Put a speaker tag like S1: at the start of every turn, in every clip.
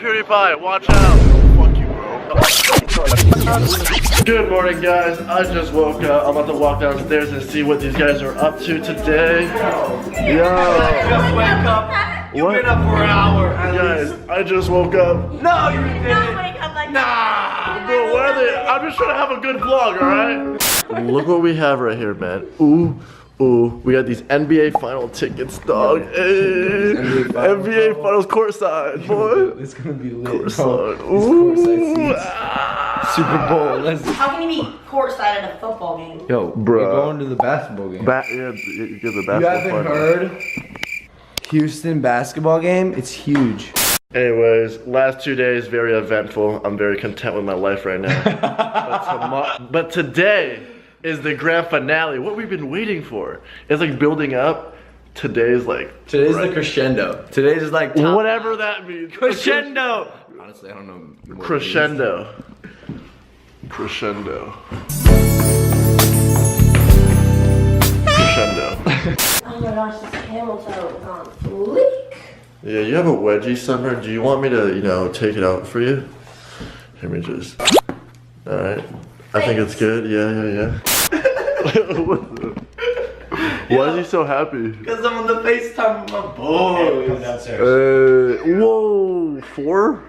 S1: PewDiePie, watch out. Fuck you, bro. Good morning, guys. I just woke up. I'm about to walk downstairs and see what these guys are up to today. Yo.
S2: I just wake up. You've been up for an hour.
S1: Guys, I just woke up.
S2: No, you didn't.
S1: Nah. Bro, where are they? I'm just trying to have a good vlog, alright? Look what we have right here, man. Ooh. Ooh, we got these NBA final tickets, dog. Hey, NBA finals courtside, boy.
S2: It's gonna be lit.
S1: Courtside. Ooh.
S2: Super Bowl. Let's.
S3: How can you be courtside at a football game?
S2: Yo,
S1: bro.
S2: We're going to the basketball game.
S1: Yeah, you get the basketball.
S2: You haven't heard? Houston basketball game? It's huge.
S1: Anyways, last 2 days very eventful. I'm very content with my life right now. but today is the grand finale. What we've been waiting for. It's like building up. Today's the
S2: crescendo. Today's is like top.
S1: Whatever that means.
S2: Crescendo. Honestly, I don't know.
S1: Crescendo. Crescendo. Crescendo.
S3: Oh my gosh, this camel toe is on fleek.
S1: Yeah, you have a wedgie somewhere. Do you want me to, take it out for you? Let me just. Alright. I think it's good. Yeah. Why is he so happy?
S2: Because I'm on the FaceTime with my boys.
S1: Whoa, 4?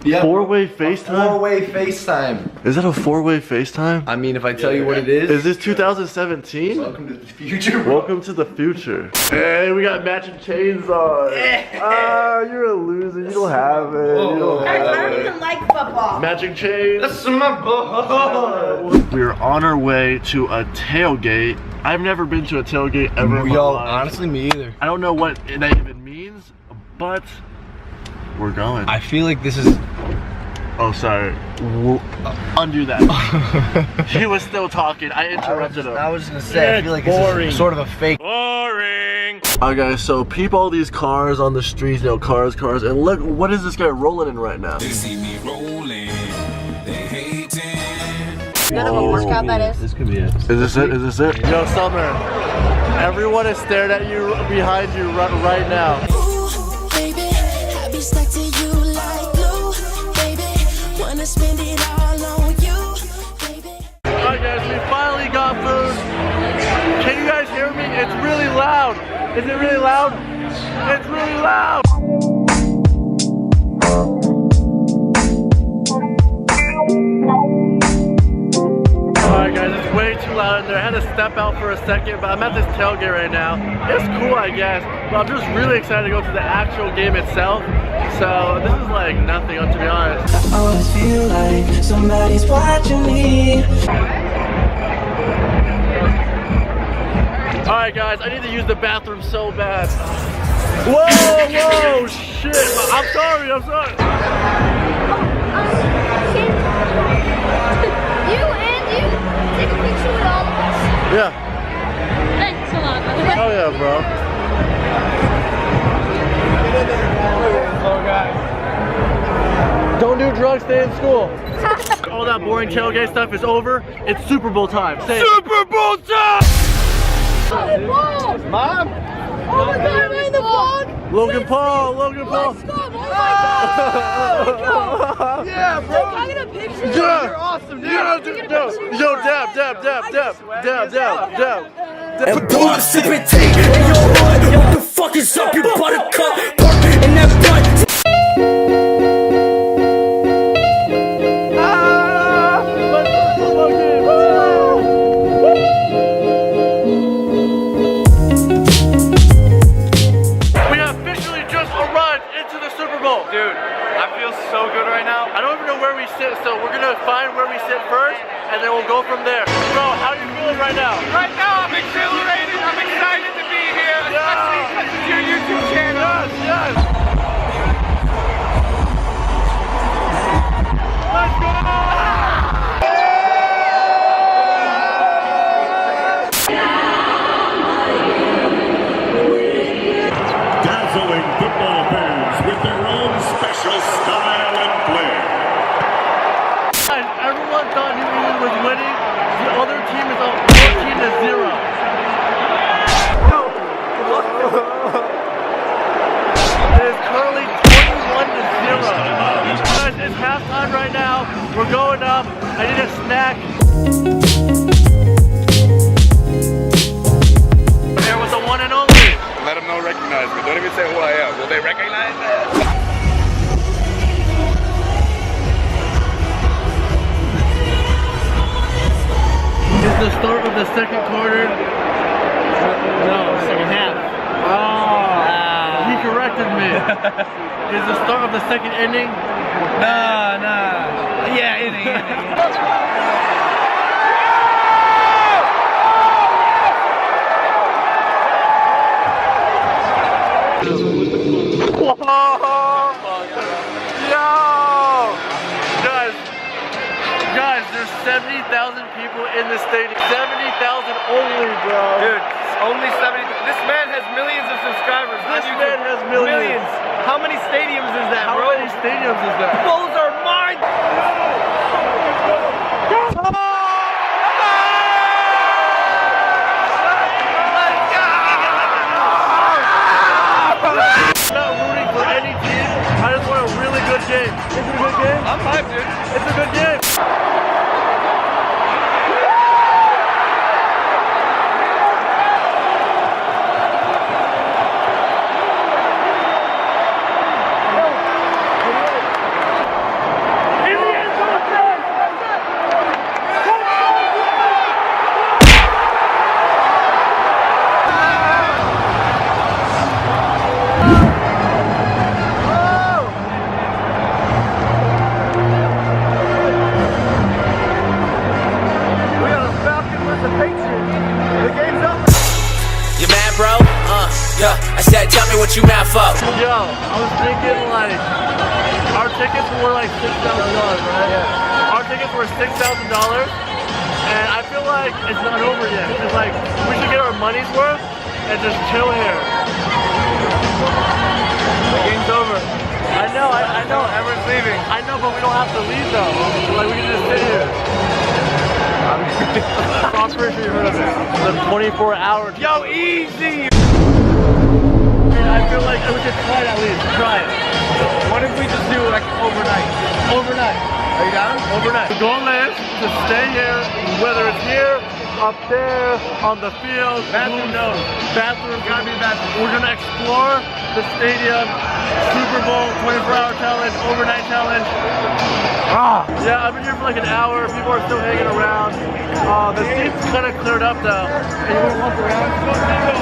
S2: Yeah.
S1: 4-way FaceTime?
S2: 4-way FaceTime.
S1: Is that a 4-way FaceTime?
S2: I mean, if I tell you what it is.
S1: Is this 2017?
S2: Welcome to the future, bro.
S1: Welcome to the future. Hey, we got matching chains on. Ah, you're a loser. You don't have it. You don't
S3: I
S1: have
S3: don't
S1: it.
S3: even like football.
S1: Matching chains.
S2: That's my boy.
S1: We're on our way to a tailgate. I've never been to a tailgate ever in my life.
S2: Honestly, me either.
S1: I don't know what that even means, but we're going.
S2: I feel like this is.
S1: Oh, sorry. Undo that. He was still talking. I interrupted him.
S2: I was just gonna say, I feel like this is sort of a fake.
S1: Boring. Alright, guys. So peep all these cars on the streets. Cars, and look, what is this guy rolling in right now?
S4: They see me rolling. They hating.
S3: None of a workout that is.
S2: This could be it.
S1: Is this it? Is this it? Yo, Summer. Everyone is staring at you behind you right now.
S5: Ooh, baby, I be stuck to you like glue, baby. Wanna spend it all on you, baby.
S1: Alright, guys, we finally got food. Can you guys hear me? It's really loud. Is it really loud? It's really loud. Alright guys, it's way too loud in there. I had to step out for a second, but I'm at this tailgate right now. It's cool, I guess, but I'm just really excited to go to the actual game itself. So this is like nothing, to be honest.
S5: I always feel like somebody's watching me.
S1: Alright guys, I need to use the bathroom so bad. Whoa, shit. I'm sorry.
S6: You take a picture with all of us.
S1: Yeah.
S6: Thanks a lot.
S1: Oh yeah, bro. Don't do drugs, stay in school. All that boring tailgate stuff is over. It's Super Bowl time. Say Super Bowl time! Mom?
S6: Oh my god, am I in the vlog?
S1: Logan Paul.
S6: RiceGum, oh my god!
S2: Yeah, bro.
S6: Can I get a picture?
S1: Yeah.
S2: You're awesome, dude.
S1: Yeah, yo, dab.
S7: And pull up, sip and take. Hey, yo, what the fuck is up? You buttercup, park in that blunt.
S1: We officially just arrived into the Super Bowl.
S2: Dude, I feel so good right now.
S1: I don't even know where we sit, so we're gonna find where we sit first, and then we'll go from there. Bro, how are you feeling right now?
S2: Right now, I'm exhilarated. I'm excited to be here, especially because it's your YouTube channel.
S1: Yes. Let's go!
S8: Dazzling football fans with their own special style and flair.
S1: Guys, everyone thought New England was winning. The other team is up 14-0. It is going up. I need a snack. Here with the one and only.
S2: Let them know recognize me. Don't even say who I am. Will they recognize that?
S1: It's the start of the second quarter.
S9: No, second half.
S1: Oh, he corrected me. It's the start of the second inning.
S9: Nah. Yeah, inning.
S1: Guys, there's 70,000 people in the stadium. 70,000 only, bro.
S2: Dude, only 70. This man has millions of subscribers.
S1: This man has millions.
S2: How many stadiums is that,
S1: How
S2: bro?
S1: many stadiums is that?
S2: Blows our mind.
S1: I'm not rooting for any team. I just want a really good game. Is it a good game?
S2: I'm hyped, dude.
S1: It's a good game.
S7: I said, tell me what you mad for.
S1: Yo, I was thinking like, our tickets were like $6,000, right? Yeah. Our tickets were $6,000, and I feel like it's not over yet. It's like, we should get our money's worth and just chill here.
S2: The game's over.
S1: I know,
S2: Everyone's leaving.
S1: I know, but we don't have to leave though. Like, we can just sit here. I'm pretty sure you heard of it. The 24-hour.
S2: Yo, easy.
S1: I feel like we should try it at least. Try it.
S2: What if we just do like overnight?
S1: Overnight.
S2: Are you down?
S1: Overnight. The goal is to stay here, whether it's here, up there, on the field, who knows. Bathroom.
S2: Gotta be bathroom.
S1: We're gonna explore the stadium, Super Bowl, 24-hour challenge, overnight challenge. Yeah, I've been here for like an hour. People are still hanging around. The seats kind of cleared up though. And you wanna walk around?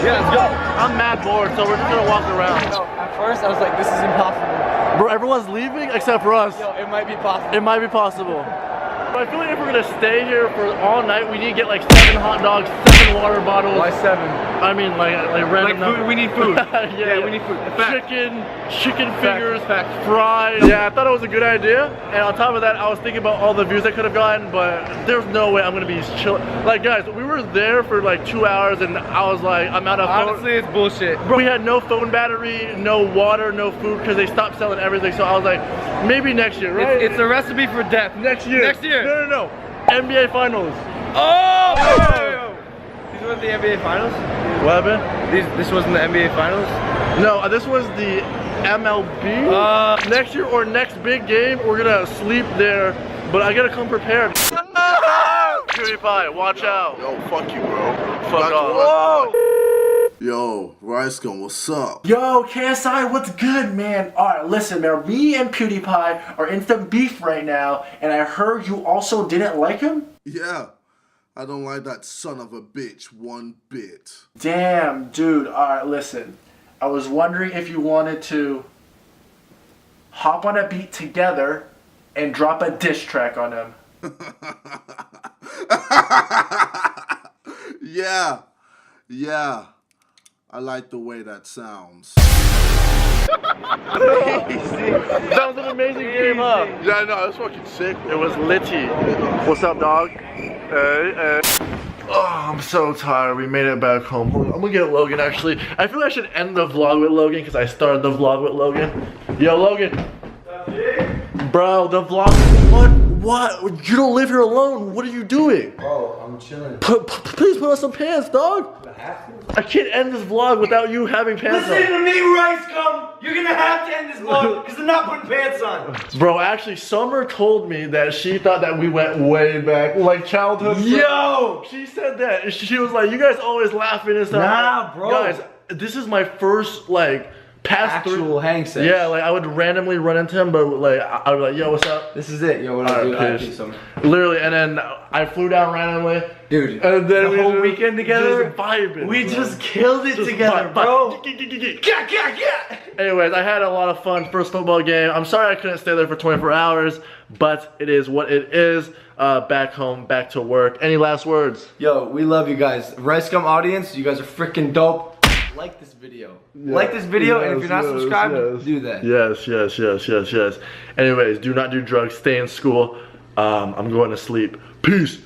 S2: Yeah, let's go.
S1: I'm mad bored, so we're just gonna walk around.
S9: No, at first I was like, this is impossible.
S1: Bro, everyone's leaving except for us.
S9: Yo, it might be possible.
S1: It might be possible. But I feel like if we're gonna stay here for all night, we need to get like 7 hot dogs, 7 water bottles.
S2: Why 7?
S1: I mean, like random.
S2: Like food, we need food.
S1: yeah,
S2: we need food.
S1: Chicken fingers, fried. Yeah, I thought it was a good idea. And on top of that, I was thinking about all the views I could have gotten, but there's no way I'm gonna be chill. Like, guys, we were there for like 2 hours, and I was like, I'm out of phone.
S2: Honestly, it's bullshit.
S1: Bro, we had no phone battery, no water, no food, because they stopped selling everything. So I was like, maybe next year, right?
S2: It's a recipe for death.
S1: Next year.
S2: Next year.
S1: No. NBA Finals.
S2: Oh! These weren't the NBA Finals?
S1: What happened?
S2: This wasn't the NBA Finals?
S1: No, this was the MLB. Next year or next big game, we're gonna sleep there, but I gotta come prepared. PewDiePie, watch out.
S10: Yo, fuck you, bro.
S1: Fuck off.
S10: Yo, RiceGum, what's up?
S11: Yo, KSI, what's good, man? Alright, listen, man, me and PewDiePie are in some beef right now, and I heard you also didn't like him?
S10: Yeah, I don't like that son of a bitch one bit.
S11: Damn, dude. Alright, listen. I was wondering if you wanted to hop on a beat together and drop a diss track on him.
S10: Yeah. I like the way that sounds.
S1: That was an amazing game, huh?
S10: Yeah, I know, that's fucking sick.
S1: It was litty. What's up, dog? Hey. Oh, I'm so tired. We made it back home. Hold on. I'm gonna get Logan, actually. I feel like I should end the vlog with Logan because I started the vlog with Logan. Yo, Logan. Bro, the vlog. What? You don't live here alone. What are you doing?
S12: Bro, I'm chilling.
S1: Please put on some pants, dog. I can't end this vlog without you having pants
S7: Listen
S1: on.
S7: to me, RiceGum. You're gonna have to end this vlog because I'm not putting pants on.
S1: Bro, actually, Summer told me that she thought that we went way back, like childhood.
S7: Yo!
S1: She said that. She was like, you guys always laughing and stuff.
S7: Nah, bro.
S1: Guys, this is my first, like, past
S7: Actual hang sex.
S1: Yeah, like, I would randomly run into him, but, like, I would be like, yo, what's up?
S7: This is it. Yo, what
S1: All
S7: do
S1: right,
S7: I
S1: peace.
S7: do?
S1: Literally, and then I flew down randomly.
S7: Dude,
S1: And then
S7: the whole weekend together,
S1: just vibing,
S7: we
S1: bro.
S7: just killed it together, bro.
S1: Anyways, I had a lot of fun first football game. I'm sorry I couldn't stay there for 24 hours, but it is what it is. Back home, back to work. Any last words?
S7: Yo, we love you guys. RiceGum audience, you guys are freaking dope. Like this video. Like this video, and if you're not subscribed, do that.
S1: Yes. Anyways, do not do drugs. Stay in school. I'm going to sleep. Peace.